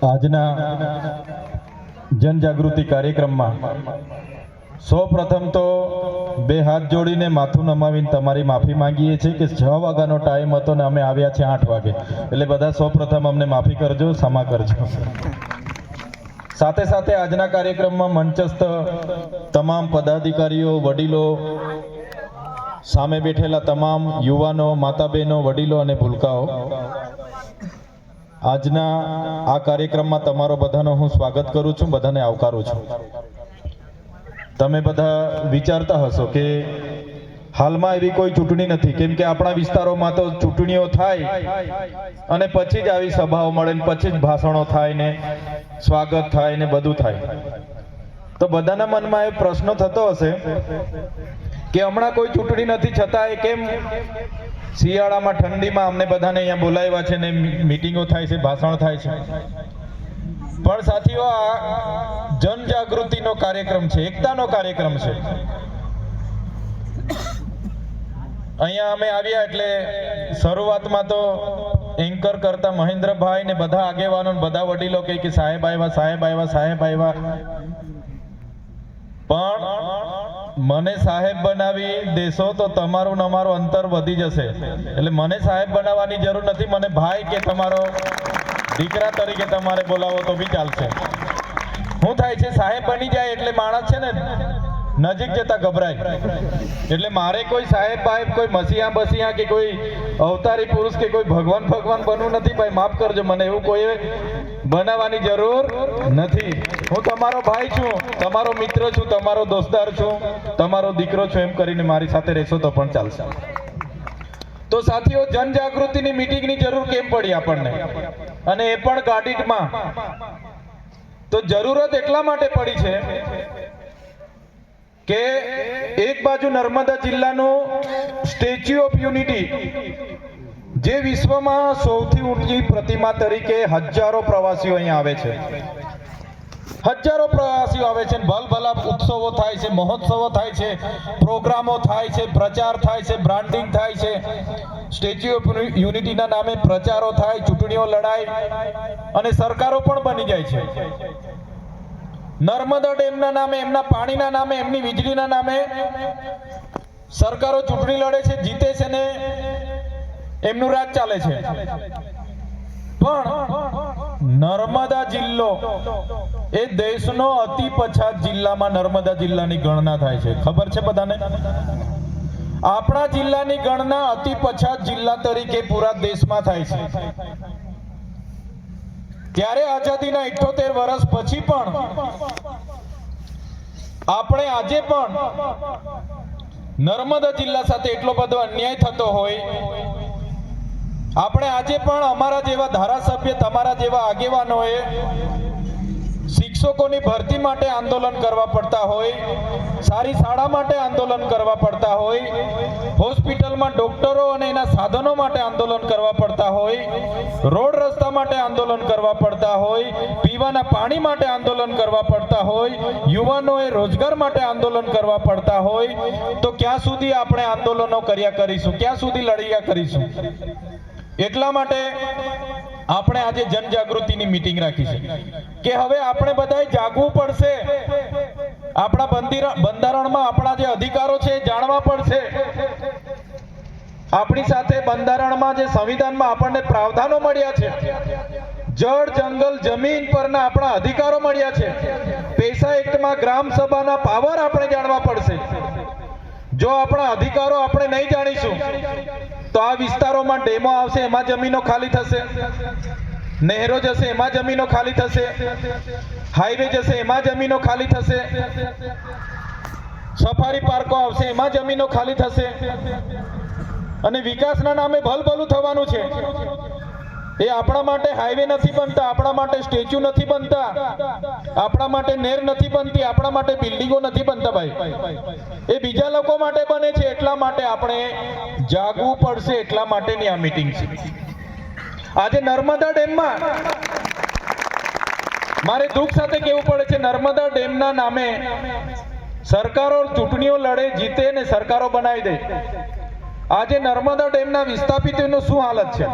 આજના જનજાગૃતિ કાર્યક્રમમાં સૌ પ્રથમ તો બે હાથ જોડીને માથું નમાવીને તમારી માફી માંગીએ છીએ કે 6 વાગ્યાનો ટાઈમ હતો ને અમે આવ્યા છે 8 વાગે, એટલે બધા સૌ પ્રથમ અમને માફી કરજો, ક્ષમા કરજો। સાથે સાથે આજના કાર્યક્રમમાં મંચસ્થ તમામ પદાધિકારીઓ, વડીલો, સામે બેઠેલા તમામ યુવાનો, માતા બહેનો, વડીલો અને ભૂલકાઓ, આજના આ કાર્યક્રમમાં તમારો બધાનો હું સ્વાગત કરું છું, બધાને આવકારું છું। તમે બધા વિચારતા હશો કે હાલમાં એવી કોઈ ચૂંટણી નથી, કેમ કે આપણા વિસ્તારોમાં તો ચૂંટણીઓ થાય અને પછી જ આવી સભાઓ મળે ને પછી જ ભાષણો થાય ને સ્વાગત થાય ને બધું થાય। તો બધાના મનમાં એ પ્રશ્ન થતો હશે કે હમણાં કોઈ ચૂંટણી નથી છતાં એ કેમ શિયાળામાં ઠંડીમાં અમને બધાને અહીંયા બોલાવ્યા છે ને મીટિંગો થાય છે, ભાષણ થાય છે। પણ સાથીઓ, આ જનજાગૃતિનો કાર્યક્રમ છે, એકતાનો કાર્યક્રમ છે। અહીંયા અમે આવ્યા એટલે શરૂઆતમાં તો એન્કર કરતા મહેન્દ્રભાઈ ને બધા આગેવાનો ને બધા વડીલો કહે કે સાહેબ આવ્યા, સાહેબ આવ્યા, સાહેબ આવ્યા, પણ મને સાહેબ બનાવી દેશો તો તમારું ને અમારું અંતર વધી જશે, એટલે મને સાહેબ બનાવવાની જરૂર નથી, મને ભાઈ કે તમારો દીકરા તરીકે તમારે બોલાવો તો બી ચાલશે। શું થાય છે, સાહેબ બની જાય એટલે માણસ છે ને નજીક જતા ગભરાય, એટલે મારે કોઈ સાહેબ બાહેબ, કોઈ મસીહા બસીહા કે કોઈ અવતારી પુરુષ કે કોઈ ભગવાન બનવું નથી ભાઈ, માફ કરજો, મને એવું કોઈ બનાવવાની જરૂર નથી। હું તમારો ભાઈ છું, તમારો મિત્ર છું, તમારો દોસ્તદાર છું, તમારો દીકરો છું, એમ કરીને મારી સાથે રહેશો તો પણ ચાલશે। તો સાથીઓ, જનજાગૃતિની મીટિંગની જરૂર કેમ પડી આપણને, અને એ પણ ગાડીમાં? તો જરૂરત એટલા માટે પડી છે કે એક બાજુ નર્મદા જિલ્લાનું સ્ટેચ્યુ ઓફ યુનિટી, જે વિશ્વમાં સૌથી ઊંચી પ્રતિમા તરીકે હજારો પ્રવાસીઓ અહીંયા આવે છે, હજારો પ્રવાસીઓ આવે છે, ભલભલા ઉત્સવો થાય છે, મહોત્સવો થાય છે, પ્રોગ્રામો થાય છે, પ્રચાર થાય છે, બ્રાન્ડિંગ થાય છે, સ્ટેચ્યુ ઓફ યુનિટીના નામે પ્રચારો થાય, ચૂંટણીઓ લડાય અને સરકારો પણ બની જાય છે। નર્મદા ડેમના નામે, એમના પાણીના નામે, એમની વીજળીના નામે સરકારો ચૂંટણી લડે છે, જીતે છે ને એમનું રાજ ચાલે છે। પણ નર્મદા જિલ્લો એ દેશનો અતિ પછાત જિલ્લામાં નર્મદા જિલ્લાની ગણના થાય છે, ખબર છે બધાને? આપણા જિલ્લાની ગણના અતિ પછાત જિલ્લા તરીકે પૂરા દેશમાં થાય છે। ત્યારે આઝાદીના 78 વર્ષ પછી પણ આપણે આજે પણ નર્મદા જિલ્લા સાથે એટલો બધો અન્યાય થતો હોય, આપણે આજે પણ અમારા જેવા ધારાસભ્ય, તમારા જેવા આગેવાનોએ શિક્ષકોની ભરતી માટે આંદોલન કરવા પડતા હોય, સારી શાળા માટે આંદોલન કરવા પડતા હોય, હોસ્પિટલમાં ડોક્ટરો અને એના સાધનો માટે આંદોલન કરવા પડતા હોય, રોડ રસ્તા માટે આંદોલન કરવા પડતા હોય, પીવાના પાણી માટે આંદોલન કરવા પડતા હોય, યુવાનોએ રોજગાર માટે આંદોલન કરવા પડતા હોય, તો ક્યાં સુધી આપણે આંદોલનો કર્યા કરીશું, ક્યાં સુધી લડ્યા કરીશું? એટલા માટે આપણે આજે જનજાગૃતિની મીટિંગ રાખી છે કે હવે આપણે બધાએ જાગવું પડશે, આપણા બંધારણમાં આપણા જે અધિકારો છે એ જાણવા પડશે। આપણી સાથે બંધારણમાં જે સંવિધાનમાં આપણને પ્રાવધાનો મળ્યા છે, જળ, જંગલ, જમીન પરના આપણા અધિકારો મળ્યા છે, પૈસા એક્ટમાં ગ્રામ સભાના પાવર આપણે જાણવા પડશે। જો આપણા અધિકારો આપણે નહીં જાણીશું તો આ વિસ્તારોમાં ડેમો આવશે, એમાં જમીનો ખાલી થશે, નહેરો જશે, એમાં જમીનો ખાલી થશે, હાઈવે જશે, એમાં જમીનો ખાલી થશે, સફારી પાર્કો આવશે, એમાં જમીનો ખાલી થશે, અને વિકાસના નામે ભલભલું થવાનું છે। એ આપણા માટે હાઈવે નથી બનતા, આપણા માટે સ્ટેચ્યુ નથી બનતા, આપણા માટે નહેર નથી બનતી, આપણા માટે બિલ્ડિંગો નથી બનતા ભાઈ, એ બીજા લોકો માટે બને છે। એટલા માટે આપણે જાગવું પડશે, એટલા માટેની આ મીટિંગ છે। આજે નર્મદા ડેમમાં મારે દુઃખ સાથે કહેવું પડે છે, નર્મદા ડેમના નામે સરકારો ચૂંટણીઓ લડે, જીતે ને સરકારો બનાવી દે। આજે નર્મદા ડેમના વિસ્થાપિતોનો શું હાલત છે?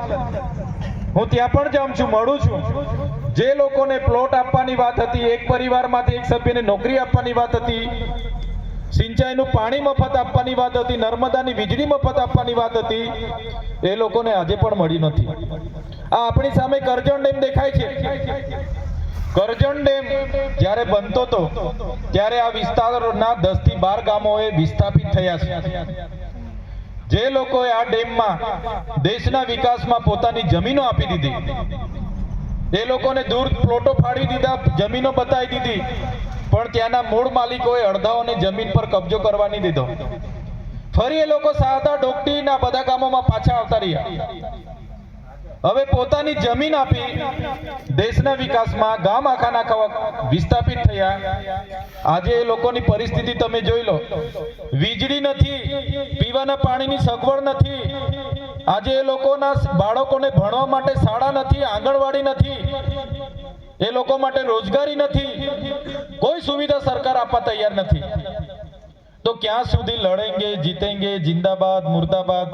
હું ત્યાં પણ જાઉં છું, મળું છું, જે લોકોને પ્લોટ આપવાની વાત હતી, એક પરિવારમાંથી એક સભ્યને નોકરી આપવાની વાત હતી, સિંચાઈનું પાણી મફત આપવાની વાત હતી, નર્મદાની વીજળી મફત આપવાની વાત હતી, એ લોકોને આજે પણ મળી નથી. આ આપણી સામે કરજણ ડેમ દેખાય છે. કરજણ ડેમ જ્યારે બનતો હતો ત્યારે આ વિસ્તારના 10 થી 12 ગામોએ વિસ્થાપિત થયા છે. જે લોકોએ આ ડેમમાં દેશના વિકાસમાં પોતાની જમીનો આપી દીધી, એ લોકોને દૂર પ્લોટો ફાળવી દીધા, જમીનો બતાવી દીધી, પણ ત્યાંના મૂળ માલિકોએ અડધાઓને જમીન પર કબજો કરવા નહીં દીધો. ફરી એ લોકો સાદા ડોકટીના બધા ગામોમાં પાછા આવતા રહ્યા. હવે પોતાની જમીન આપી દેશના વિકાસમાં ગામ આખા વિસ્થાપિત થયા. આજે એ લોકોની પરિસ્થિતિ તમે જોઈ લો. વીજળી નથી, પીવાના પાણીની સગવડ નથી. આજે એ લોકોના બાળકોને ભણવા માટે શાળા નથી, આંગણવાડી નથી, એ લોકો માટે રોજગારી નથી, કોઈ સુવિધા સરકાર આપવા તૈયાર નથી. તો ક્યાં સુધી લડેંગે, જીતેંગે, જિંદાબાદ મુર્દાબાદ?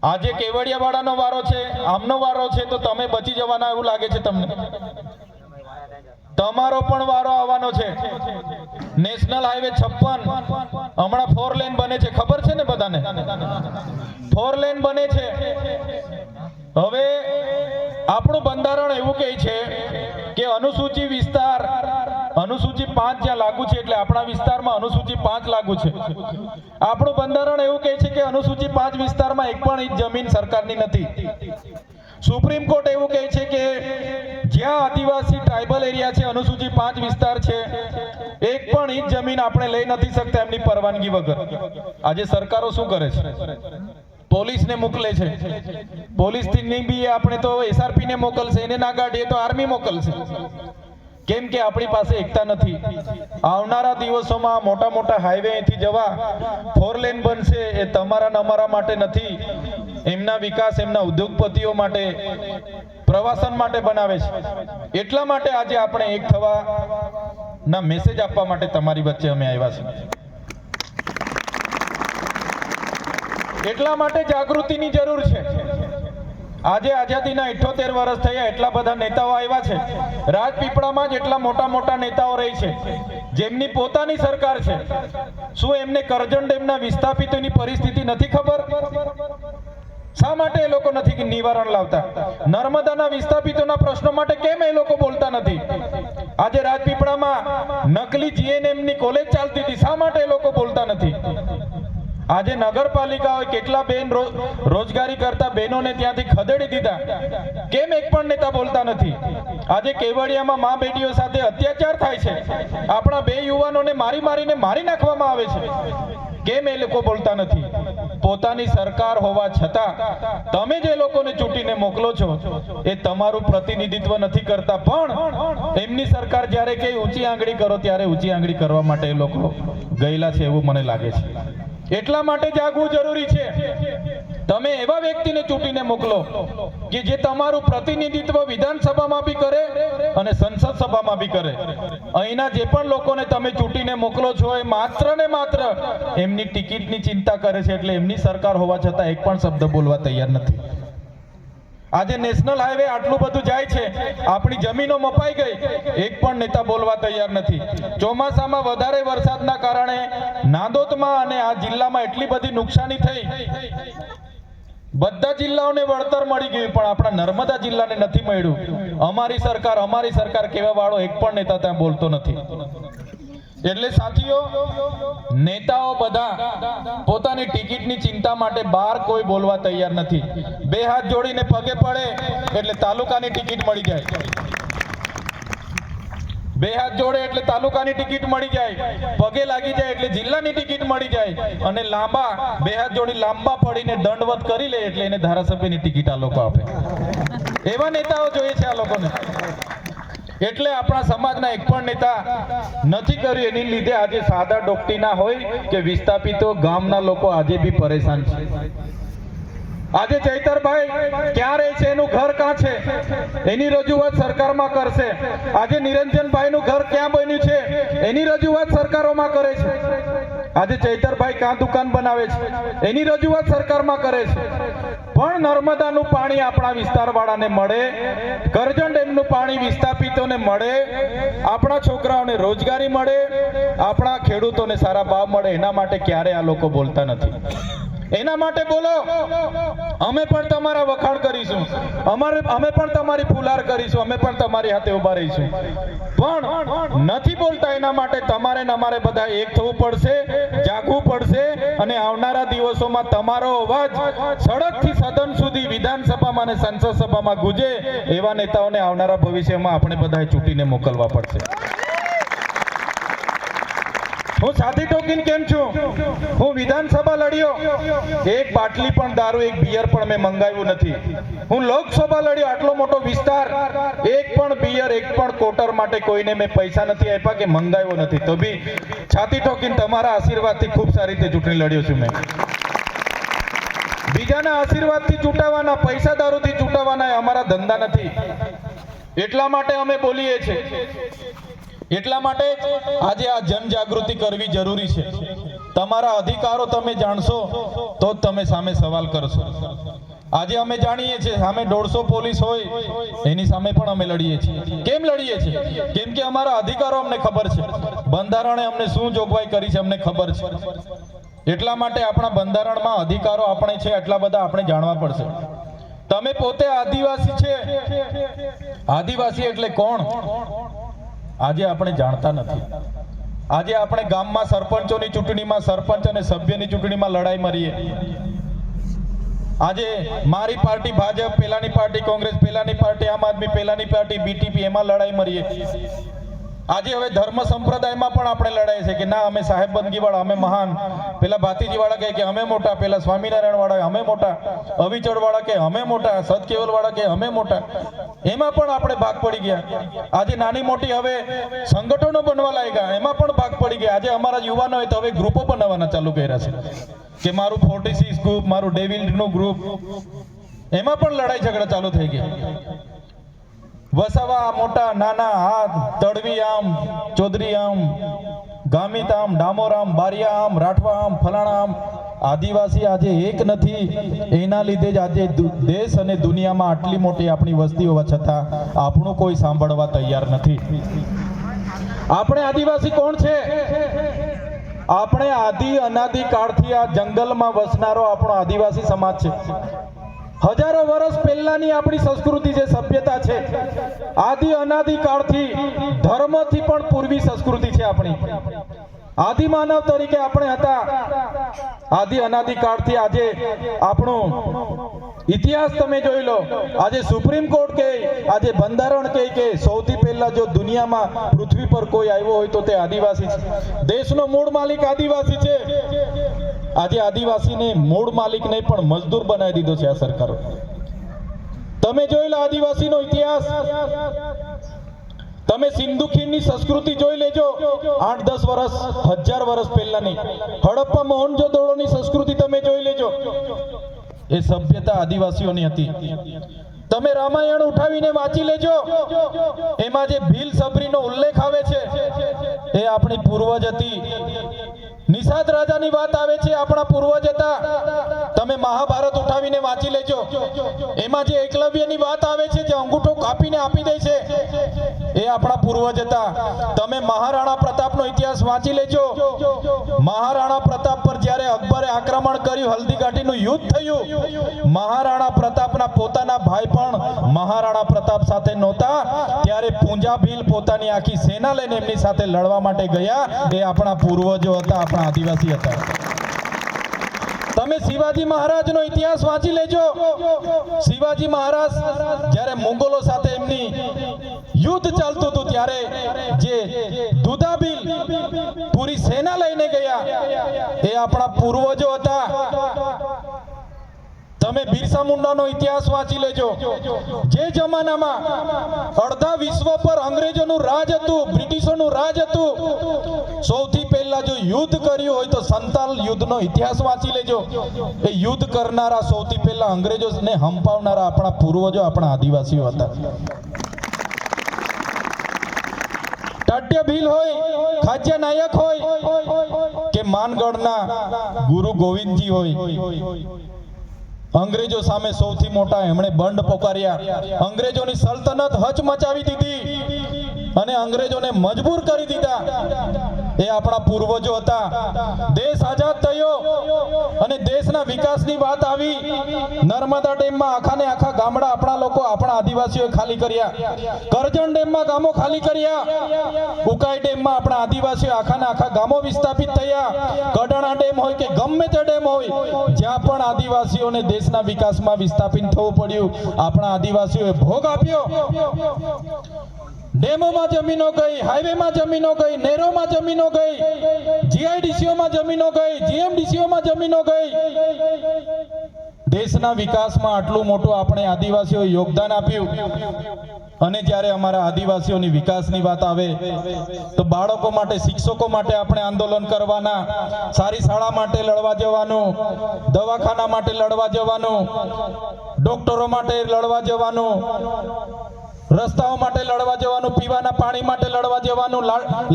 આજે કેવડિયા વાળાનો વારો છે, આમનો વારો છે, તો તમે બચી જવાના એવું લાગે છે તમને? તમારો પણ વારો આવવાનો છે. નેશનલ હાઈવે 56 હમણાં 4 લેન બને છે, ખબર છે ને બધાને? 4 લેન બને છે. હવે આપણું બંધારણ એવું કહે છે કે અનુસૂચિત વિસ્તાર, અનુસૂચિ 5 જ્યાં લાગુ છે એટલે આપણા વિસ્તારમાં અનુસૂચિ 5 લાગુ છે. આપણું બંધારણ એવું કહે છે કે અનુસૂચિ 5 વિસ્તારમાં એક પણ ઇંચ જમીન સરકારની નથી. સુપ્રીમ કોર્ટ એવું કહે છે કે જ્યાં આદિવાસી ટ્રાઇબલ એરિયા છે, અનુસૂચિ 5 વિસ્તાર છે, એક પણ ઇંચ જમીન આપણે લઈ નથી શકતા એમની પરવાનગી વગર. આજે સરકારો શું કરે છે? પોલીસને મોકલે છે. પોલીસથી બી આપણે તો SRP ને મોકલશે, એને ના કાઢીએ તો આર્મી મોકલશે. કેમ કે આપણી પાસે એકતા નથી. આવનારા દિવસોમાં મોટા મોટા હાઈવે અહીંથી જવા 4 લેન બનશે, એ તમારા ને અમારા માટે નથી, એમના વિકાસ, એમના ઉદ્યોગપતિઓ માટે, પ્રવાસન માટે બનાવે છે. એટલા માટે આજે આપણે એક થવા ના મેસેજ આપવા માટે તમારી વચ્ચે અમે આવ્યા છીએ. એટલા માટે જાગૃતિની જરૂર છે. આજે આઝાદીના 78 વર્ષ થયા, એટલા બધા નેતાઓ આવ્યા છે. રાજપીપળામાં જ એટલા મોટા મોટા નેતાઓ રહી છે જેમની પોતાની સરકાર છે. શું એમને કરજણ ડેમના વિસ્થાપિતોની પરિસ્થિતિ નથી ખબર? શા માટે એ લોકો નથી નિવારણ લાવતા? નર્મદાના વિસ્થાપિતોના પ્રશ્નો માટે કેમ એ લોકો બોલતા નથી? આજે રાજપીપળામાં નકલી GNM ની કોલેજ ચાલતી હતી, શા માટે એ લોકો બોલતા નથી? આજે નગરપાલિકાઓએ કેટલા બેન રોજગારી કરતા બહેનોને ત્યાંથી ખદેડી દીધા, કેમ એક પણ નેતા બોલતા નથી? આજે કેવડિયામાં મા બેટીઓ સાથે અત્યાચાર થાય છે, આપણા 2 યુવાનોને મારીને મારી નાખવામાં આવે છે, કેમ એ લોકો બોલતા નથી? પોતાની સરકાર હોવા છતાં તમે જે લોકોને ચૂંટીને મોકલો છો એ તમારું પ્રતિનિધિત્વ નથી કરતા, પણ એમની સરકાર જ્યારે કે ઊંચી આંગળી કરો ત્યારે ઊંચી આંગળી કરવા માટે એ લોકો ગયેલા છે એવું મને લાગે છે. એટલા માટે જાગવું જરૂરી છે. તમે એવા વ્યક્તિને ચૂંટીને મોકલો કે જે તમારું પ્રતિનિધિત્વ વિધાનસભામાં બી કરે અને સંસદ સભામાં બી કરે. અહીંના જે પણ લોકોને તમે ચૂંટીને મોકલો છો એ માત્ર ને માત્ર એમની ટિકિટની ચિંતા કરે છે, એટલે એમની સરકાર હોવા છતાં એક પણ શબ્દ બોલવા તૈયાર નથી. આજે નેશનલ હાઈવે આટલું બધું જાય છે, આપણી જમીનો મપાઈ ગઈ, એક પણ નેતા બોલવા તૈયાર નથી. ચોમાસામાં વધારે વરસાદના કારણે નાંદોદમાં અને આ જિલ્લામાં એટલી બધી નુકસાની થઈ, બધા જિલ્લાઓને વળતર મળી ગયું, પણ આપણા નર્મદા જિલ્લાને નથી મળ્યું. અમારી સરકાર કહેવા વાળો એક પણ નેતા ત્યાં બોલતો નથી. એટલે સાથીઓ, નેતાઓ બધા પોતાની ટિકિટની ચિંતા માટે બહાર કોઈ બોલવા તૈયાર નથી. 2 હાથ જોડીને પગે પડે એટલે તાલુકાની ટિકિટ મળી જાય, 2 હાથ જોડે એટલે તાલુકાની ટિકિટ મળી જાય, પગે લાગી જાય એટલે જિલ્લાની ટિકિટ મળી જાય, અને 2 હાથ જોડી લાંબા પડીને દંડવત કરી લે એટલે એને ધારાસભ્યની ટિકિટ આ લોકો આપે. એવા નેતાઓ જોઈએ છે આ લોકોને. એટલે આપણા સમાજના એક પણ નેતા નથી કર્યું, એની લીધે આજે સાદા ડોકટીના હોય કે વિસ્થાપિતો ગામના લોકો આજે બી પરેશાન છે. આજે ચૈતરભાઈ ક્યાં રહે છે, એનું ઘર ક્યાં છે, એની રજૂઆત સરકારમાં કરશે. આજે નિરંજનભાઈનું ઘર ક્યાં બન્યું છે, એની રજૂઆત સરકારોમાં કરે છે. આજે ચૈતરભાઈ ક્યાં દુકાન બનાવે છે, એની રજૂઆત સરકારમાં કરે છે. પણ નર્મદાનું પાણી આપણા વિસ્તારવાળાને મળે, કરજણ ડેમનું પાણી વિસ્થાપિતોને મળે, આપણા છોકરાઓને રોજગારી મળે, આપણા ખેડૂતોને સારા ભાવ મળે, એના માટે ક્યારે આ લોકો બોલતા નથી. એના માટે બોલો. અમે પણ તમારા વખાણ કરીશું, અમે પણ તમારી ફુલાર કરીશું, અમે પણ તમારી હાથે ઉભા રહીશું. પણ નથી બોલતા. એના માટે તમારે ને અમારે બધા એક થવું પડશે, જાગવું પડશે, અને આવનારા દિવસોમાં તમારો અવાજ સડકથી સદન સુધી, વિધાનસભામાં અને સંસદ સભામાં ગુંજે એવા નેતાઓને આવનારા ભવિષ્યમાં આપણે બધાએ ચૂંટીને મોકલવા પડશે. હું સાથી ટોકીને કેમ છું? હું વિધાનસભા લડ્યો, એક બાટલી પણ દારૂ, એક બિયર પણ મેં મંગાવ્યું નથી. હું લોકસભા લડ્યો, આટલો મોટો વિસ્તાર, એક પણ બિયર, એક પણ કોટર માટે કોઈને મેં પૈસા નથી આપ્યા કે મંગાવ્યો નથી. તો બી છાતી ઠોકીને તમારા આશીર્વાદથી ખૂબ સારી રીતે ચૂંટણી લડ્યો છું મેં. બીજાના આશીર્વાદથી ચૂંટાવાના, પૈસા દારૂથી ચૂંટાવાના એ અમારા ધંધા નથી. એટલા માટે અમે બોલીએ છીએ. એટલા માટે આજે આ જનજાગૃતિ કરવી જરૂરી છે. તમારા અધિકારો તમે જાણશો તો જ તમે સામે સવાલ કરશો. આજે અમે જાણીએ છીએ સામે 150 પોલીસ હોય, એની સામે પણ અમે લડીએ છીએ. કેમ લડીએ છીએ? કેમ કે અમારા અધિકારો અમને ખબર છે, બંધારણે અમને શું જોગવાઈ કરી છે અમને ખબર છે. એટલા માટે આપણા બંધારણમાં અધિકારો આપણે છે એટલા બધા આપણે જાણવા પડશે. તમે પોતે આદિવાસી છે, આદિવાસી એટલે કોણ આજે આપણે જાણતા નથી. આજે આપણે ગામમાં સરપંચોની ચૂંટણીમાં, સરપંચ અને સભ્યની ચૂંટણીમાં લડાઈ મરીએ. આજે મારી પાર્ટી ભાજપ, પેલાની પાર્ટી કોંગ્રેસ, પેલાની પાર્ટી આમ આદમી, પેલાની પાર્ટી બીટીપી, એમાં લડાઈ મરીએ. આજે હવે ધર્મ સંપ્રદાયમાં પણ આપણે લડાઈ છે કે ના અમે સાહેબબંદગી વાળા, અમે મહાન, પેલા ભાતીજી વાળા કહે કે અમે મોટા, પેલા સ્વામિનારાયણ વાળા અમે મોટા, અવિચળ વાળા કે અમે મોટા, સદકેવલ વાળા કે અમે મોટા. એમાં પણ આપણે ભાગ પડી ગયા. આજે નાની મોટી હવે સંગઠનો બનવા લાગ્યા, એમાં પણ ભાગ પડી ગયા. આજે અમારા યુવાનોએ તો હવે ગ્રુપો બનાવવાના ચાલુ કર્યા છે કે મારું 46 ગ્રુપ, મારું ડેવિલનું ગ્રુપ. એમાં પણ લડાઈ ઝઘડા ચાલુ થઈ ગયા. વસાવા મોટા, નાના, હાથ, તડવી આમ, ચૌધરી આમ, ગામિત આમ, ડામોર આમ, બારિયા આમ, રાઠવા આમ, ફલાણા આમ. આદિવાસી આજે એક નથી. એના લીધે જ આજે દેશ અને દુનિયામાં આટલી મોટી આપણી વસ્તી હોવા છતાં આપણું કોઈ સાંભળવા તૈયાર નથી. આપણે આદિવાસી કોણ છે? આપણે આદિ અનાદિ કાળથી આ જંગલમાં વસનારો આપણો આદિવાસી સમાજ છે. હજારો વર્ષ પહેલાની આપણી સંસ્કૃતિ છે, સભ્યતા છે. આદિ અનાદિ કાળથી ધર્મથી પણ પૂર્વી સંસ્કૃતિ છે આપણી. આદિ માનવ તરીકે આપણે હતા. આદિ અનાદિ કાળથી આજે આપણો ઇતિહાસ તમે જોઈ લો. આજે સુપ્રીમ કોર્ટ કહે, આજે બંધારણ કહે કે સૌથી પહેલા જો દુનિયામાં પૃથ્વી પર કોઈ આવ્યો હોય તો તે આદિવાસી છે. દેશનો મૂળ માલિક આદિવાસી છે. આજે આદિવાસીને મૂળ માલિક નહીં પણ મજદૂર બનાવી દીધો છે આ સરકારો. તમે જોઈ લો આદિવાસીનો ઇતિહાસ. તમે સિંધુ ખીણની સંસ્કૃતિ જોઈ લેજો, 8-10 વર્ષ, 1000 વર્ષ પહેલાની. હડપ્પા મોહનજોદડોની સંસ્કૃતિ તમે જોઈ લેજો. એ સભ્યતા આદિવાસીઓની હતી. તમે રામાયણ ઉઠાવીને વાંચી લેજો, એમાં જે ભીલ સબરીનો ઉલ્લેખ આવે છે એ આપણી પૂર્વજ હતી. નિષાદ રાજાની વાત આવે છે, આપણા પૂર્વજ હતા. તમે મહાભારત ઉઠાવીને વાંચી લેજો, એમાં જે એકલવ્યની વાત આવે છે, જે અંગૂઠો કાપીને આપી દે છે, એ આપણા પૂર્વજ હતા. તમે મહારાણા પ્રતાપનો ઇતિહાસ વાંચી લેજો. મહારાણા પ્રતાપ પર જ્યારે અકબરે આક્રમણ કર્યું, હલ્દીઘાટીનું યુદ્ધ થયું, મહારાણા પ્રતાપના પોતાના ભાઈ પણ મહારાણા પ્રતાપ સાથે નહોતા. ત્યારે પૂંજા ભીલ પોતાની આખી સેના લઈને એમની સાથે લડવા માટે ગયા. એ આપણા પૂર્વજો હતા, આપણા આદિવાસી હતા. તમે શિવાજી મહારાજનો ઇતિહાસ વાંચી લેજો. શિવાજી મહારાજ જ્યારે મુગલો સાથે એમની યુદ્ધ ચાલતું હતું ત્યારે જે દુધાબીલ પૂરી સેના લઈને ગયા એ આપણા પૂર્વજો હતા. તમે બિરસા મુંડાનો ઇતિહાસ વાંચી લેજો. જે જમાનામાં અડધા વિશ્વ પર અંગ્રેજોનું રાજ હતું, બ્રિટિશોનું રાજ હતું, સૌથી પહેલા જો યુદ્ધ કર્યું હોય તો સંતાલ યુદ્ધનો ઇતિહાસ વાંચી લેજો. એ યુદ્ધ કરનારા સૌથી પહેલા અંગ્રેજોને હંપાવનારા આપણા પૂર્વજો, આપણા આદિવાસીઓ હતા. ટાટ્ય ભીલ હોય, ખાજ્ય નાયક હોય કે માનગઢના ગુરુ ગોવિંદજી હોય, અંગ્રેજો સામે સૌથી મોટા એમણે બંડ પોકાર્યા, અંગ્રેજોની સલ્તનત હચમચાવી દીધી અને અંગ્રેજોને મજબૂર કરી દીધા. એ આપણા પૂર્વજો હતા. દેશ આઝાદ થયો અને દેશના વિકાસની વાત આવી. નર્મદા ડેમમાં આખાને આખા ગામડા આપણા લોકો, આપણા આદિવાસીઓએ ખાલી કર્યા. કરજણ ડેમમાં ગામો ખાલી કર્યા. ઉકાઈ ડેમમાં આપણા આદિવાસીઓ આખાને આખા ગામો વિસ્થાપિત થયા. કડાણા ડેમ હોય કે ગમે તે ડેમ હોય, જ્યાં પણ આદિવાસીઓને દેશના વિકાસમાં વિસ્થાપિત થવું પડ્યું, આપણા આદિવાસીઓએ ભોગ આપ્યો. ડેમોમાં જમીનો ગઈ, હાઈવેમાં જમીનો ગઈ, નહેરોમાં જમીનો ગઈ, જીઆઈડીસીઓમાં જમીનો ગઈ, જીએમડીસીઓમાં જમીનો ગઈ. દેશના વિકાસમાં આટલું મોટું આપણે આદિવાસીઓએ યોગદાન આપ્યું. અને જ્યારે અમારા આદિવાસીઓની વિકાસની વાત આવે તો બાળકો માટે, શિક્ષકો માટે આપણે આંદોલન કરવાના, સારી શાળા માટે લડવા જવાનું, દવાખાના માટે લડવા જવાનું, ડોક્ટરો માટે લડવા જવાનું, રસ્તાઓ માટે લડવા જવાનું, પીવાના પાણી માટે લડવા જવાનું,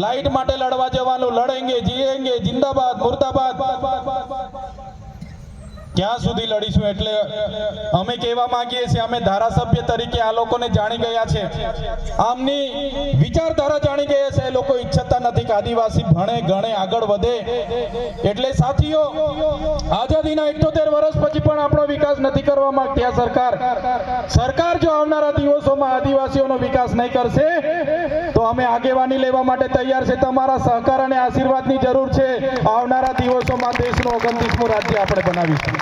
લાઈટ માટે લડવા જવાનું. લડેંગે, જીએંગે, જિંદાબાદ, મુર્દાબાદ. ક્યાં સુધી લડીશું? એટલે અમે કહેવા માંગીએ છીએ, અમે ધારાસભ્ય તરીકે આ લોકોને જાણી ગયા છે, આમની વિચારધારા જાણી ગયા છે. એ લોકો ઈચ્છતા નથી કે આદિવાસી ભણે ગણે આગળ વધે. એટલે સાથીઓ, આઝાદીના 78 વર્ષ પછી પણ આપણો વિકાસ નથી કરવા માંગતી આ સરકાર. જો આવનારા દિવસોમાં આદિવાસીઓનો વિકાસ નહીં કરશે તો અમે આગેવાની લેવા માટે તૈયાર છે. તમારા સહકાર અને આશીર્વાદની જરૂર છે. આવનારા દિવસોમાં દેશનું 29મું રાજ્ય આપણે બનાવીશું.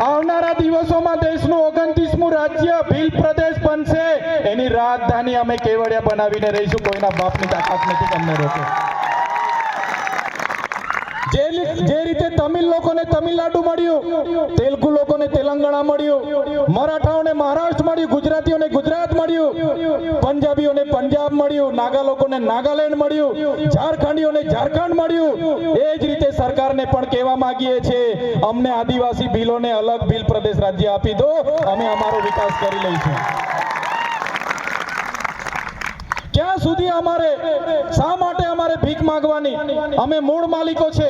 આવનારા દિવસોમાં દેશનું 29મું રાજ્ય ભીલ પ્રદેશ બનશે. એની રાજધાની અમે કેવડિયા બનાવીને રહીશું. કોઈના બાપની તાકાત નથી તમને રોકે. જે રીતે તમિલ લોકોને તમિલનાડુ મળ્યું, તેલુગુ લોકોને તેલંગાણા મળ્યું, મરાઠાઓને મહારાષ્ટ્ર મળ્યું, ગુજરાતીઓને ગુજરાત મળ્યું, પંજાબીઓને પંજાબ મળ્યું, નાગા લોકોને નાગાલેન્ડ મળ્યું, ઝારખંડીઓને ઝારખંડ મળ્યું. એ જ રીતે સરકારને પણ કહેવા માંગીએ છીએ, અમને આદિવાસી ભીલોને અલગ ભીલ પ્રદેશ રાજ્ય આપી દો, અમે અમારો વિકાસ કરી લઈશું. ક્યાં સુધી અમારે, શા માટે અમારે ભીખ માંગવાની? અમે મૂળ માલિકો છે.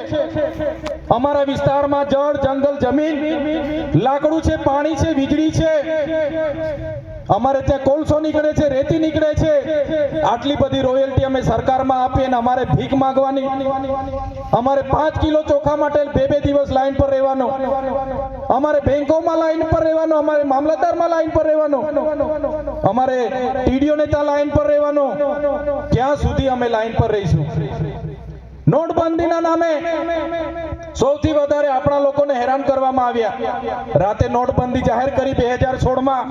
અમારા વિસ્તારમાં જળ, જંગલ, જમીન, લાકડું છે, પાણી છે, વીજળી છે. અમારે ત્યાં કોલસો નીકળે છે, રેતી નીકળે છે. આટલી બધી રોયલ્ટી અમે સરકારમાં આપીએ ને અમારે ભીખ માંગવાની? અમારે 5 કિલો ચોખા માટે 2 દિવસ લાઈન પર રહેવાનું. અમારે બેંકોમાં લાઈન પર રહેવાનું, અમારે મામલતદારમાં લાઈન પર રહેવાનું, અમારે ટીડીઓ નેતા લાઈન પર રહેવાનું. ક્યાં સુધી અમે લાઈન પર રહીશું? નોટબંધીના નામે સૌથી વધારે આપણા લોકોને હેરાન કરવામાં આવ્યા. રાતે નોટબંધી જાહેર કરી 2016માં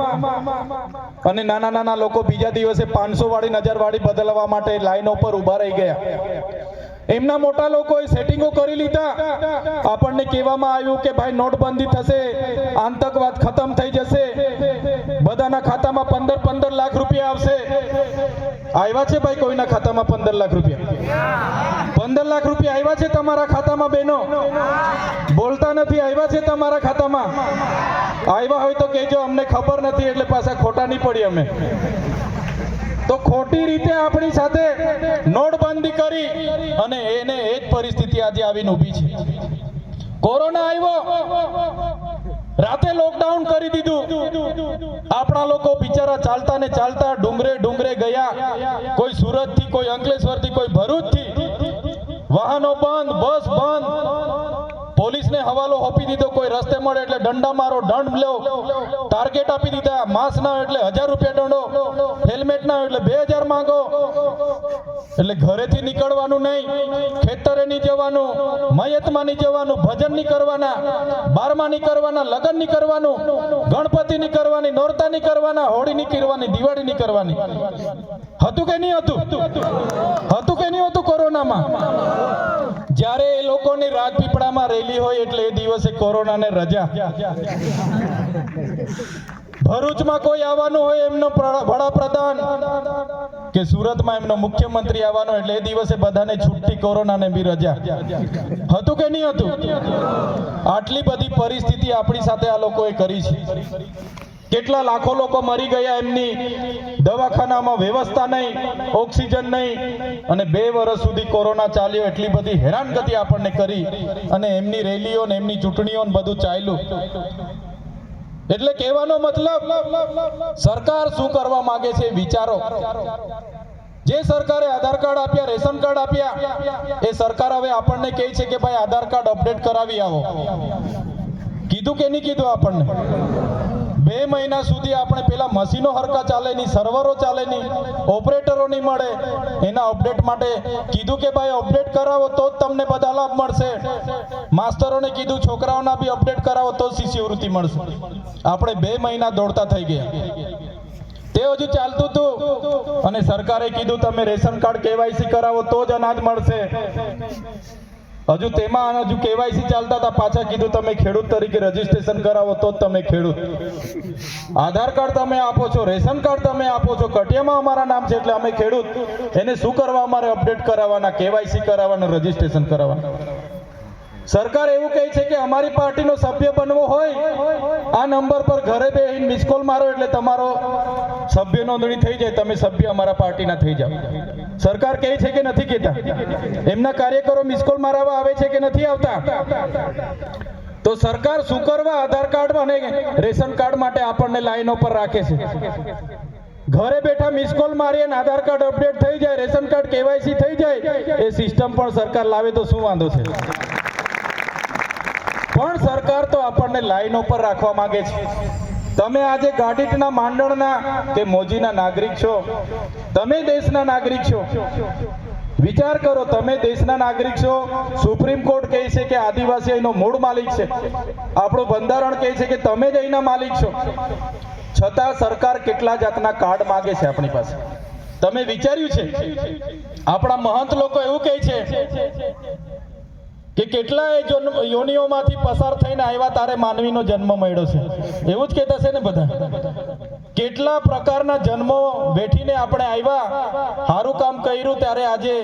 અને નાના નાના લોકો બીજા દિવસે 500 વાળી 1000 વાળી બદલવા માટે લાઈનો પર ઉભા રહી ગયા. એમના મોટા લોકોએ સેટિંગો કરી લીધા. આપણને કહેવામાં આવ્યું કે ભાઈ નોટબંધી થશે, આતંકવાદ ખતમ થઈ જશે, બધાના ખાતામાં 15 લાખ રૂપિયા આવશે. આવ્યા છે ભાઈ કોઈના ખાતામાં 15 લાખ રૂપિયા? 15 લાખ રૂપિયા આવ્યા છે તમારા ખાતામાં? બહેનો બોલતા નથી. આવ્યા છે તમારા ખાતામાં? આવ્યા હોય તો કહેજો, અમને ખબર નથી એટલે પાછા ખોટા નહીં પડી અમે. તો ખોટી રીતે આપણી સાથે નોટબંધી કરી અને એને એ જ પરિસ્થિતિ આજે આવીને ઊભી છે. કોરોના આવ્યો, રાતે લોકડાઉન કરી દીધું. આપણા લોકો બિચારા ચાલતા ને ચાલતા ડુંગરે ગયા. કોઈ સુરત થી, કોઈ અંકલેશ્વર થી, કોઈ ભરૂચ થી. વાહનો બંધ, બસ બંધ. પોલીસને હવાલો આપી દીધો. કોઈ રસ્તે મળે એટલે દંડા મારો, દંડ લો, ટાર્ગેટ આપી દીધા. માસ્ક ના હોય એટલે 1000 રૂપિયા દંડો, હેલ્મેટ ના હોય એટલે 2000 માંગો. એટલે ઘરેથી નીકળવાનું નહીં, ખેતરે નહીં જવાનું, મયતમાં નહીં જવાનું, ભજન નહીં કરવાના, બારમા નહીં કરવાના, લગ્ન નહીં કરવાનું, ગણપતિ નહીં કરવાની, નોરતા નહીં કરવાના, હોળી નહીં કરવાની, દિવાળી નહીં કરવાની. હતું કે નહીં હતું? હતું કે નહીં હતું? કોરોનામાં જ્યારે એ લોકોની રાજપીપળામાં રેલી હોય એટલે એ દિવસે કોરોનાને રજા. ભરૂચમાં કોઈ આવવાનું હોય, એમનો વડાપ્રધાન કે સુરતમાં એમનો મુખ્યમંત્રી આવવાનો એટલે એ દિવસે બધાને છૂટી, કોરોનાને બી રજા. હતું કે નહીં હતું? આટલી બધી પરિસ્થિતિ આપણી સાથે આ લોકોએ કરી છે. કેટલા લાખો લોકો મરી ગયા, એમની દવાખાનામાં વ્યવસ્થા નહીં, ઓક્સિજન નહીં, અને 2 વર્ષ સુધી કોરોના ચાલ્યો. એટલી બધી હેરાનગતિ આપણને કરી અને એમની રેલીઓ ને એમની ચૂંટણીઓ ને બધું ચાલ્યું. એટલે કહેવાનો મતલબ સરકાર શું કરવા માંગે છે વિચારો. જે સરકારે આધાર કાર્ડ આપ્યા, રેશન કાર્ડ આપ્યા, એ સરકાર હવે આપણને કહે છે કે ભાઈ આધાર કાર્ડ અપડેટ કરાવી આવો. કીધું કે નહીં કીધું? આપણને 2 મહિના સુધી આપણે પેલા મશીનો હરકા ચાલે નહીં, સર્વરો ચાલે નહીં, ઓપરેટરો નહીં મળે. એના અપડેટ માટે કીધું કે ભાઈ અપડેટ કરાવો તો જ તમને બધા લાભ મળશે. માસ્તરોને કીધું છોકરાઓના બી અપડેટ કરાવો તો શિષ્યવૃત્તિ મળશે. આપણે 2 મહિના દોડતા થઈ ગયા. તે હજુ ચાલતું હતું અને સરકારે કીધું તમે રેશન કાર્ડ કેવાયસી કરાવો તો જ અનાજ મળશે. હજુ તેમાં હજુ કેવાયસી ચાલતા હતા, પાછા કીધું તમે ખેડૂત તરીકે રજીસ્ટ્રેશન કરાવો તો જ તમે ખેડૂત. આધાર કાર્ડ તમે આપો છો, રેશન કાર્ડ તમે આપો છો, કટિયામાં અમારા નામ છે એટલે અમે ખેડૂત. એને શું કરવા અમારે અપડેટ કરાવવાના, કેવાયસી કરાવવાના, રજીસ્ટ્રેશન કરાવવાના? સરકાર એવું કહે છે કે અમારી પાર્ટીનો સભ્ય બનવો હોય આ નંબર પર ઘરે બેસીને મિસ કોલ મારો એટલે તમારો સભ્ય નોંધણી થઈ જાય, તમે સભ્ય અમારા પાર્ટીના થઈ જાઓ. સરકાર કહે છે કે નથી કહેતા? એમના કાર્યકરો મિસ કોલ મારવા આવે છે કે નથી આવતા? તો સરકાર શું કરવા આધાર કાર્ડ અને રેશન કાર્ડ માટે આપણને લાઈનો પર રાખે છે? ઘરે બેઠા મિસ કોલ મારીએ ને આધાર કાર્ડ અપડેટ થઈ જાય, રેશન કાર્ડ કેવાયસી થઈ જાય, એ સિસ્ટમ પણ સરકાર લાવે તો શું વાંધો છે? પણ સરકાર તો આપણને લાઈનો પર રાખવા માંગે છે. તમે આજે ગાડીટના, માંડણના કે મોજીના નાગરિક છો, તમે દેશના નાગરિક છો. વિચાર કરો, તમે દેશના નાગરિક છો. સુપ્રીમ કોર્ટ કહે છે કે આદિવાસી અહીંનો મૂળ માલિક છે. આપણું બંધારણ કહે છે કે તમે જ અહીંના માલિક છો. છતાં સરકાર કેટલા જાતના કાર્ડ માંગે છે આપણી પાસે. તમે વિચાર્યું છે? આપણા મહંત લોકો એવું કહે છે કે કેટલાય યોનિઓમાંથી પસાર થઈને આવ્યા તારે માનવીનો જન્મ મળ્યો છે. એવું જ કહેતા છે ને બધા? કેટલા પ્રકારના જન્મો બેઠીને આપણે આવ્યા, સારું કામ કર્યું ત્યારે આજે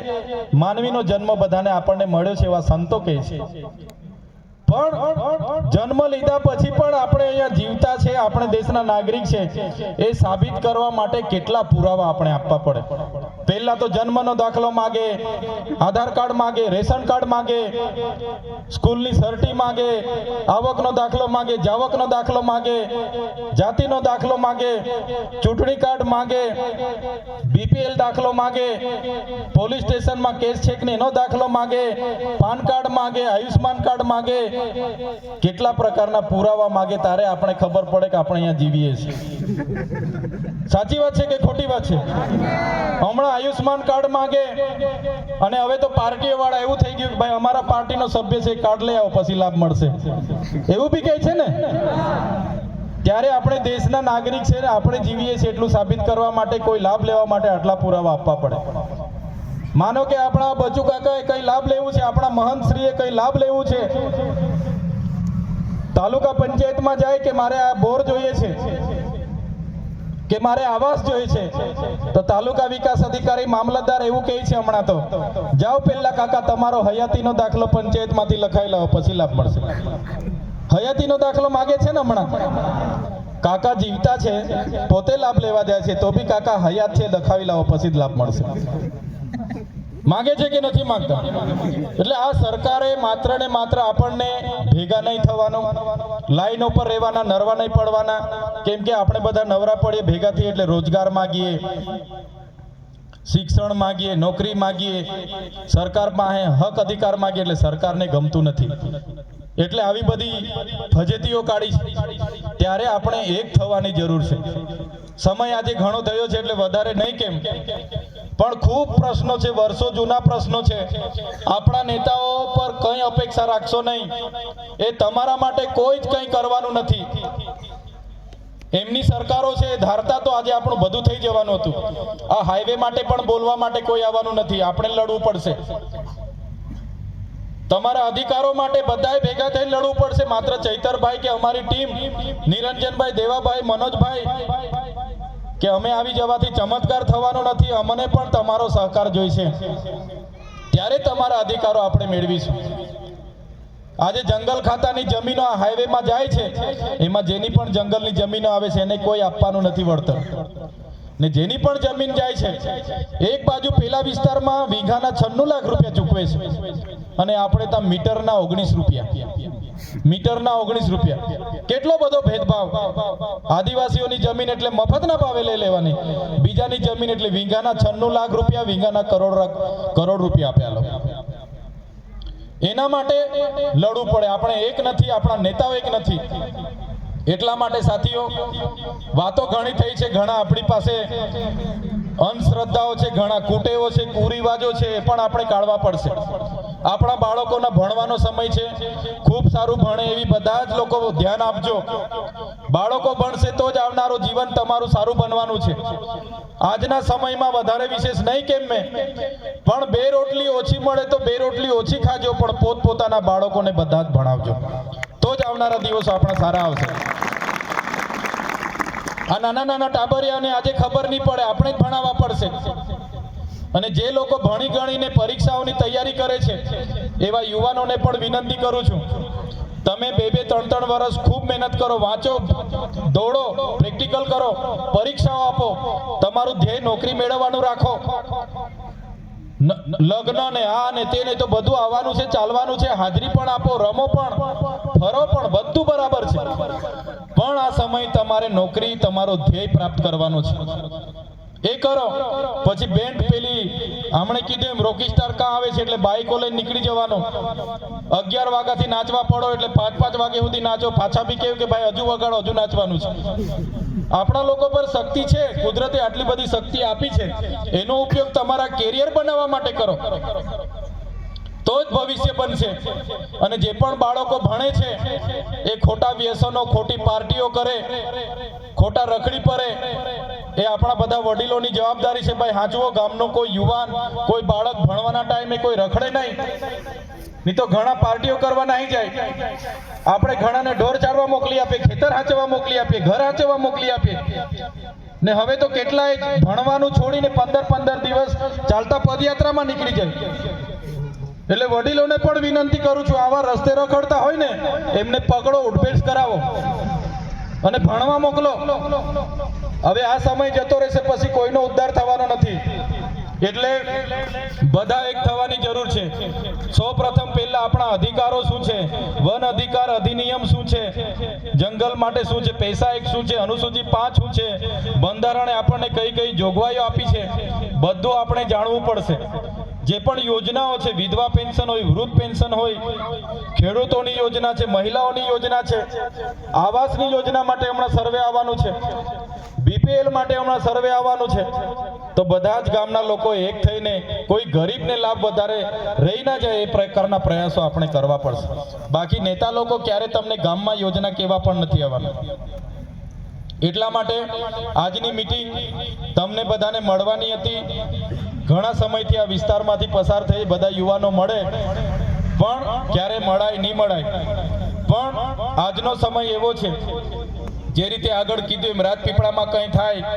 માનવીનો જન્મ બધાને આપણને મળ્યો છે, એવા સંતો કહે છે. પણ જન્મ લીધા પછી પણ આપણે અહીંયા જીવતા છે, આપણે દેશના નાગરિક છે, એ સાબિત કરવા માટે કેટલા પુરાવા આપણે આપવા પડે. પહેલા તો જન્મનો દાખલો માગે, આધાર કાર્ડ માગે, રેશન કાર્ડ માગે, સ્કૂલની સર્ટી માગે, આવકનો દાખલો માગે, જાવકનો દાખલો માગે, જાતિનો દાખલો માગે, ચૂંટણી કાર્ડ માગે, બીપીએલ દાખલો માગે, પોલીસ સ્ટેશનમાં કેસ છે કે નહીં એનો દાખલો માગે, પાન કાર્ડ માગે, આયુષ્માન કાર્ડ માગે, કેટલા પ્રકારના પુરાવા માગે, તારે આપણે ખબર પડે કે આપણે અહીંયા જીવીએ છીએ. સાચી વાત છે કે ખોટી વાત છે? હમણાં આયુષ્માન કાર્ડ માગે અને હવે તો પાર્ટીઓ વાળા એવું થઈ ગયું કે ભાઈ અમારા પાર્ટીનો સભ્ય છે, કાર્ડ લઈ આવો પછી લાભ મળશે, એવું બી કહે છે ને. ત્યારે આપણે દેશના નાગરિક છે ને આપણે જીવીએ છીએ એટલું સાબિત કરવા માટે, કોઈ લાભ લેવા માટે આટલા પુરાવા આપવા પડે. માનો કે આપણા બચુ કાકાએ કઈ લાભ લેવું છે, આપણા મહંત શ્રીએ કઈ લાભ લેવું છે, તાલુકા પંચાયતમાં જાય કે મારે આ બોર જોઈએ છે કે મારે આવાસ જોઈએ છે, તો તાલુકા વિકાસ અધિકારી, મામલતદાર એવું કહે છે હમણાં તો જાઓ પહેલા કાકા તમારો હયાતીનો દાખલો પંચાયતમાંથી લખાઈ લાવો પછી લાભ મળશે. હયાતીનો દાખલો માગે છે ને હમણાં. કાકા જીવતા છે, પોતે લાભ લેવા જાય છે, તો બી કાકા હયાત છે લખાવી લાવો પછી જ લાભ મળશે. માગે છે કે નથી માંગતા? એટલે આ સરકારે માત્ર ને માત્ર આપણને ભેગા નહીં થવાનું, લાઈન ઉપર રહેવાના, નરવા નહીં પડવાના. કેમ કે આપણે બધા નવરા પડીએ ભેગા થઈએ એટલે રોજગાર માગીએ, શિક્ષણ માગીએ, નોકરી માગીએ, સરકાર પાસે હક અધિકાર માગીએ, એટલે સરકારને ગમતું નથી. એટલે આવી બધી ફજેતીઓ કાઢી. ત્યારે આપણે એક થવાની જરૂર છે. સમય આજે ઘણો થયો છે એટલે વધારે નહીં કેમ, પણ ખૂબ પ્રશ્નો છે, વર્ષો જૂના પ્રશ્નો છે. આપણા નેતાઓ પર કંઈ અપેક્ષા રાખશો નહીં. એ તમારા માટે કોઈ જ કંઈ કરવાનું નથી. એમની સરકારો છે, ધારતા તો આજે આપણું બધું થઈ જવાનું હતું. આ હાઈવે માટે પણ બોલવા માટે કોઈ આવવાનું નથી, આપણે લડવું પડશે. તમારા અધિકારો માટે બધાએ ભેગા થઈને લડવું પડશે. માત્ર ચૈતરભાઈ કે અમારી ટીમ નિરંજનભાઈ, દેવાભાઈ, મનોજભાઈ કે અમે આવી જવાથી ચમત્કાર થવાનો નથી. અમને પણ તમારો સહકાર જોઈશે, ત્યારે તમારા અધિકારો આપણે મેળવીશું. આજે જંગલ ખાતાની જમીનો આ હાઈવેમાં જાય છે, એમાં જેની પણ જંગલની જમીનો આવે છે એને કોઈ આપવાનું નથી વળતર, ને જેની પણ જમીન જાય છે એક બાજુ પેલા વિસ્તારમાં વીઘાના 96 લાખ રૂપિયા ચૂકવે છે અને આપણે ત્યાં મીટરના 19 રૂપિયા. કેટલો બધો ભેદભાવ! આદિવાસીઓની જમીન એટલે મફતના ભાવે લઈ લેવાની, બીજાની જમીન એટલે વીઘાના 96 લાખ રૂપિયા, વીઘાના કરોડ રૂપિયા આપ્યા લો. એના માટે લડવું પડે. આપણે એક નથી, આપણા નેતાઓ એક નથી. એટલા માટે સાથીઓ, વાતો ઘણી થઈ છે, ઘણા આપણી પાસે અંધશ્રદ્ધાઓ છે, ઘણા કુટેવો છે, કુરિવાજો છે, એ પણ આપણે કાઢવા પડશે. આપણા બાળકોના ભણવાનો સમય છે, ખૂબ સારું ભણે એવી બધા જ લોકો ધ્યાન આપજો. બાળકો ભણશે તો જ આવનારું જીવન તમારું સારું બનવાનું છે. આજના સમયમાં વધારે વિશેષ નહીં કેમ મેં, પણ 2 રોટલી ઓછી મળે તો 2 રોટલી ઓછી ખાજો, પણ પોતપોતાના બાળકોને બધા જ ભણાવજો, તો જ આવનારા દિવસો આપણા સારા આવશે. આ નાના નાના ટાબરિયાને આજે ખબર નહીં પડે, આપણે જ ભણાવવા પડશે. અને જે લોકો ભણી ગણીને પરીક્ષાઓની તૈયારી કરે છે એવા યુવાનોને પણ વિનંતી કરું છું, તમે 2-2, 3-3 વર્ષ ખૂબ મહેનત કરો, વાંચો, દોડો, પ્રેક્ટિકલ કરો, પરીક્ષાઓ આપો, તમારું ધ્યેય નોકરી મેળવવાનું રાખો. લગ્ન ને આ ને તે ને તો બધું આવવાનું છે, ચાલવાનું છે, હાજરી પણ આપો, રમો પણ, ફરો પણ, બધું બરાબર છે, પણ આ સમય તમારે નોકરી, તમારો ધ્યેય પ્રાપ્ત કરવાનો છે, એ કરો. પછી બેન્ડ પેલી હમણે કીધું એમ રોકી સ્ટાર કાં આવે છે એટલે બાઈકો લઈને નીકળી જવાનું. 11 વાગ્યાથી નાચવા પડો એટલે 5-5 વાગ્યા સુધી નાચો, પાછા બી કહ્યું કે ભાઈ હજુ વગાડો, હજુ નાચવાનું છે. આપણા લોકો પર શક્તિ છે, કુદરતે આટલી બધી શક્તિ આપી છે, એનો ઉપયોગ તમારા કેરિયર બનાવવા માટે કરો, તો જ ભવિષ્ય બનશે. અને જે પણ બાળકો ભણે છે એ ખોટા વ્યસનો, ખોટી પાર્ટીઓ કરે, ખોટા રખડી પડે, એ આપણા બધા વડીલોની જવાબદારી છે. ભાઈ હાચવો, ગામનો કોઈ યુવાન, કોઈ બાળક ભણવાના ટાઈમે કોઈ રખડે નહીં તો ઘણા પાર્ટીઓ કરવા નહીં જાય. આપણે ઘણાને ઢોર ચારવા મોકલી આપીએ, ખેતર હાંચવા મોકલી આપીએ, ઘર હાંચવા મોકલી આપીએ, ને હવે તો કેટલાય ભણવાનું છોડીને 15-15 દિવસ ચાલતા પદયાત્રામાં નીકળી જાય. એટલે વડીલોને પણ વિનંતી કરું છું, આવા રસ્તે રખડતા હોય ને એમને પકડો, ઉઠબેસ કરાવો અને ભણવા મોકલો. હવે આ સમય જતો રહેશે, પછી કોઈનો ઉદ્ધાર થવાનો નથી. એટલે બધા એક થવાની જરૂર છે. સૌપ્રથમ પહેલા આપણા અધિકારો શું છે, વન અધિકાર અધિનિયમ શું છે, જંગલ માટે શું છે, પૈસા એક શું છે, અનુસૂચિ 5 શું છે, બંધારણે આપણને કઈ કઈ જોગવાઈઓ આપી છે, બધું આપણે જાણવું પડશે. જે પણ યોજનાઓ છે, વિધવા પેન્શન હોય, વૃદ્ધ પેન્શન હોય, ખેડૂતોની યોજના છે, મહિલાઓની યોજના છે, આવાસની યોજના માટે હમણાં સર્વે આવવાનું છે, BPL માટે હમણાં સર્વે આવવાનું છે. તો બધા જ ગામના લોકો એક થઈને કોઈ ગરીબને લાભ વધારે રહી ના જાય એ પ્રકારના પ્રયાસો આપણે કરવા પડશે. બાકી નેતા લોકો ક્યારે તમને ગામમાં યોજના કેવા પણ નથી આવવાના. એટલા માટે આજની મીટિંગ તમને બધાને મળવાની હતી. ઘણા સમયથી આ વિસ્તારમાંથી પસાર થઈ બધા યુવાનો મળે, પણ ક્યારે મળાય નહીં મળાય. પણ આજનો સમય એવો છે, જે રીતે આગળ કીધું એમ રાજપીપળામાં કંઈ થાય